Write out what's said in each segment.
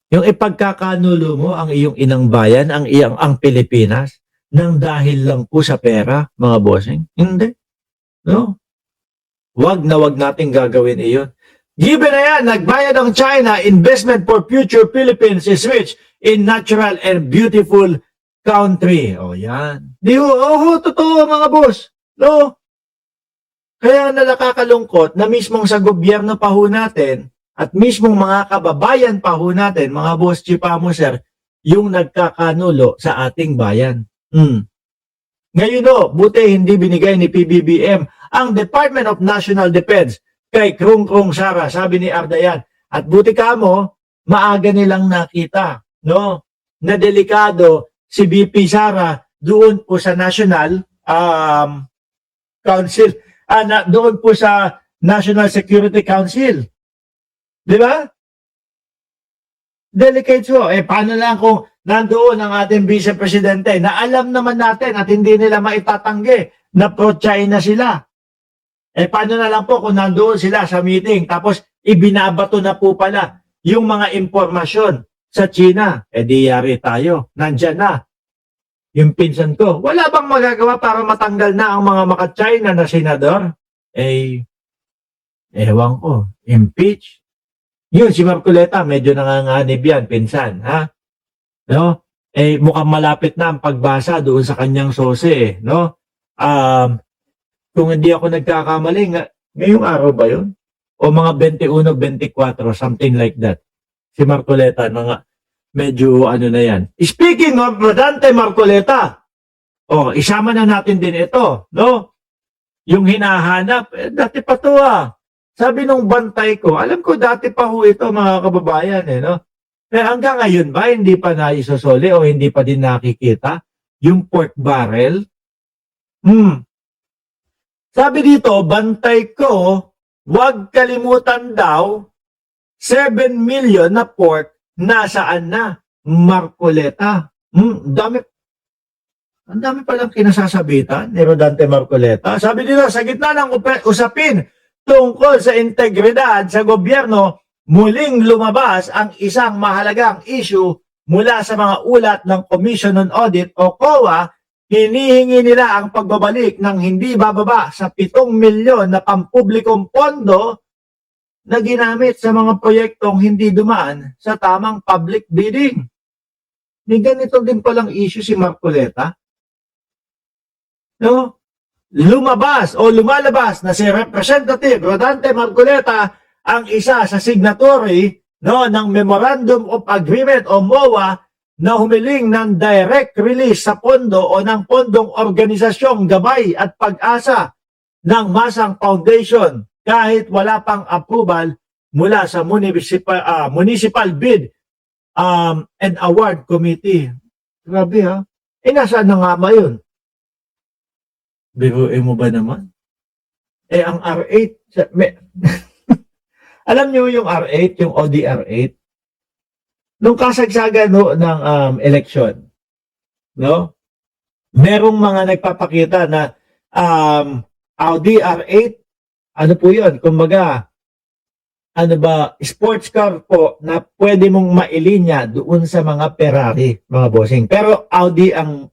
Yung ipagkakanulo mo ang iyong inang bayan, ang Pilipinas, nang dahil lang po sa pera, mga bossing? Hindi. No? Wag na wag nating gagawin iyon. Given na yan, nagbayad ang China, investment for future Philippines is rich in natural and beautiful country. O yan. Di ho, totoo mga boss. No? Kaya nakakalungkot na mismong sa gobyerno pa ho natin at mismong mga kababayan pa ho natin, mga boss Chipamo sir, yung nagkakanulo sa ating bayan. Ngayon buti hindi binigay ni PBBM ang Department of National Defense kay Krung Sara, sabi ni Ardayan. At buti ka mo, maaga nilang nakita, no? Na delikado si BP Sara doon po sa National Council, doon po sa National Security Council. Di ba? Delicate so. Paano lang kung nandoon ang ating Vice Presidente na alam naman natin at hindi nila maitatanggi na pro-China sila. Paano na lang po kung nandoon sila sa meeting tapos ibinabato na po pala yung mga impormasyon sa China. Di yari tayo. Nandyan na. Yung pinsan ko, wala bang magagawa para matanggal na ang mga maka-China na senador? Ewan ko. Impeach? Yun, si Marcoleta, medyo nanganganib yan, pinsan, ha? No? Mukhang malapit na ang pagbasa doon sa kanyang sose, no? Kung hindi ako nagkakamali, ngayong araw ba yun? O mga 21, 24, something like that. Si Marcoleta, medyo ano na yan. Speaking of Dante Marcoleta, isama na natin din ito, no? Yung hinahanap, dati pa to Sabi nung bantay ko, alam ko dati pa ho ito mga kababayan no? Hanggang ngayon ba hindi pa naisosole o hindi pa din nakikita yung pork barrel? Sabi dito, bantay ko, huwag kalimutan daw 7 million na pork nasaan na? Marcoleta. Ang dami palang kinasasabitan ni Rodante Marcoleta. Sabi dito, sa gitna ng usapin tungkol sa integridad sa gobyerno, muling lumabas ang isang mahalagang issue mula sa mga ulat ng Commission on Audit o COA. Hinihingi nila ang pagbabalik ng hindi bababa sa 7 milyon na pampublikong pondo na ginamit sa mga proyektong hindi dumaan sa tamang public bidding. May ganito din palang issue si Marcoleta. No? Lumalabas na si Representative Rodante Marcoleta ang isa sa signatory ng Memorandum of Agreement o MOA na humiling ng direct release sa pondo o ng pondong organisasyong gabay at pag-asa ng Masang Foundation kahit wala pang approval mula sa Municipal Bid and Award Committee. Grabe nasaan na nga ba yun? Biruin mo ba naman? Ang R8, alam niyo yung R8, yung ODR8? Nung kasagsagan ng election, no? Merong mga nagpapakita na Audi R8, ano po yun? Kumbaga, sports car po na pwede mong mailinya doon sa mga Ferrari, mga bossing. Pero Audi ang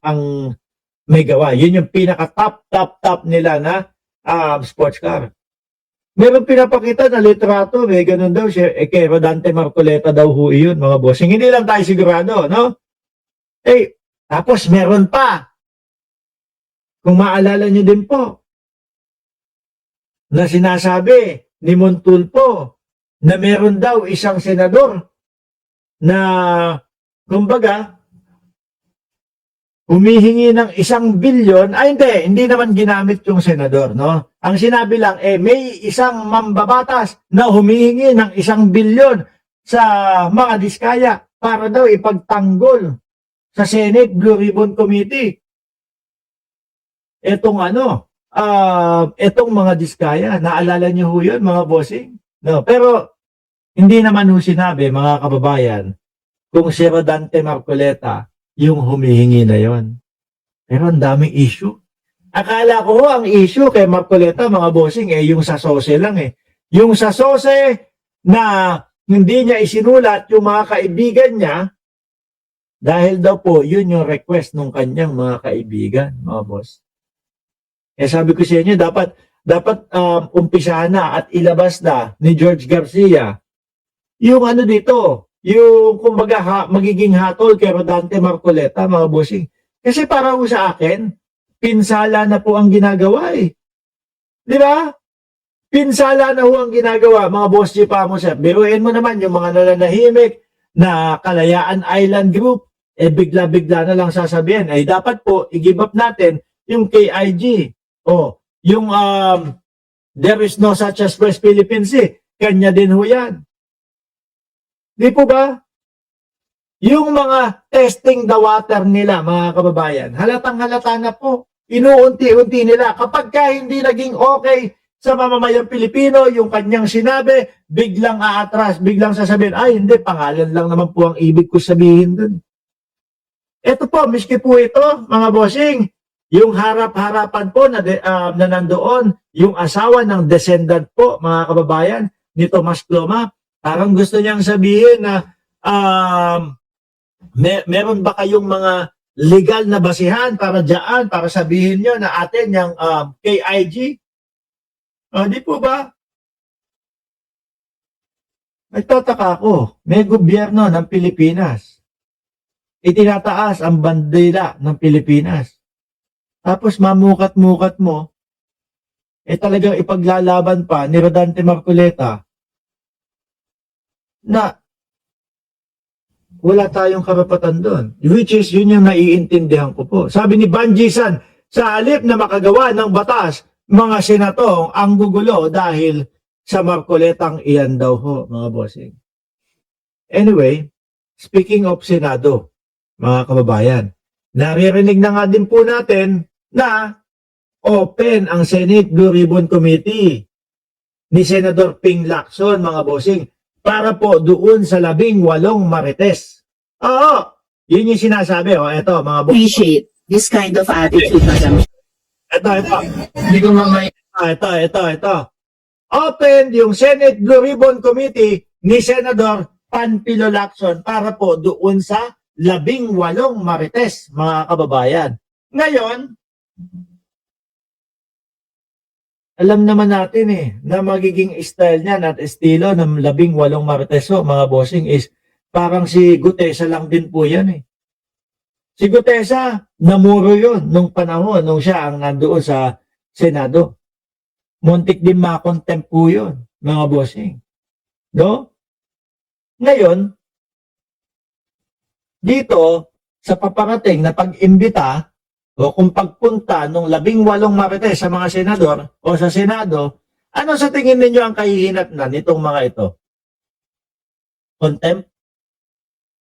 may gawa. Yun yung pinaka-top nila na sports car. Meron pinapakita na litrato, ganun daw siya. Kay Rodante Marcoleta daw ho yun, mga bossing. Hindi lang tayo sigurado, no? Tapos meron pa. Kung maalala nyo din po, na sinasabi ni Montulfo na meron daw isang senador na, kumbaga, humihingi ng 1 bilyon, hindi naman ginamit yung senador, no? Ang sinabi lang, may isang mambabatas na humihingi ng 1 bilyon sa mga diskaya para daw ipagtanggol sa Senate Blue Ribbon Committee. Etong mga diskaya, naalala niyo ho yun, mga bossing? No, pero hindi naman ho sinabi, mga kababayan, kung si Rodante Marcoleta yung humihingi na yon. Pero ang daming issue. Akala ko ang issue kay Marcoleta, mga bossing, yung sa SOSE lang Yung sa SOSE na hindi niya isinulat yung mga kaibigan niya dahil daw po yun yung request ng kanyang mga kaibigan, mga boss. Eh sabi ko sa inyo, dapat umpisahan na at ilabas na ni George Garcia yung ano dito, yung kumbaga magiging hatol kay Rodante Marcoleta, mga bossing. Kasi para po sa akin, pinsala na po ang ginagawa eh. Di ba? Pinsala na ho ang ginagawa, mga boss G Pamosep. Biruin mo naman yung mga nananahimik na Kalayaan Island Group, eh bigla-bigla na lang sasabihin, ay dapat po i-give up natin yung KIG. O, yung there is no such as West Philippines eh. Kanya din ho yan. Di po ba? Yung mga testing the water nila, mga kababayan, halatang-halata na po. Inuunti-unti nila. Kapag ka hindi naging okay sa mamamayang Pilipino, yung kanyang sinabi, biglang aatras, biglang sasabihin, ay hindi, pangalan lang naman po ang ibig ko sabihin dun. Ito po, miski po ito, mga bossing, yung harap-harapan po na nandoon, yung asawa ng descendant po, mga kababayan, ni Tomas Ploma, parang gusto niyang sabihin na meron ba kayong mga legal na basihan para dyan, para sabihin nyo na atin yung KIG? Di po ba? Nagtataka ako, may gobyerno ng Pilipinas. Itinataas ang bandera ng Pilipinas. Tapos mamukat-mukat mo, talagang ipaglalaban pa ni Rodante Marcoleta na wala tayong karapatan doon. Which is, yun yung naiintindihan ko po. Sabi ni Banji San, sa halip na makagawa ng batas, mga senatong ang gugulo dahil sa Marcoletang iyan daw ho, mga bossing. Anyway, speaking of Senado, mga kababayan, naririnig na nga din po natin na open ang Senate Blue Ribbon Committee ni Senador Ping Lacson, mga bossing, para po doon sa 18 marites. Oo, yun yung sinasabi. Ito, mga bossing. Appreciate this kind of attitude, Madam. Ito. Hindi ko mamay. Ito. Open yung Senate Blue Ribbon Committee ni Senador Panfilo Lacson para po doon sa 18 marites, mga kababayan. Ngayon, alam naman natin na magiging style niya at estilo ng 18 marites, mga bossing, is parang si Gutesa lang din po yan . Si Gutesa, namuro yun nung panahon, nung siya ang nandoon sa Senado. Muntik din makontempt po yun, mga bossing. No? Ngayon, dito, sa paparating na pag-imbita, o kung pagpunta ng 18 marites sa mga senador o sa Senado, ano sa tingin ninyo ang kahihinatnan nitong mga ito? Contempt?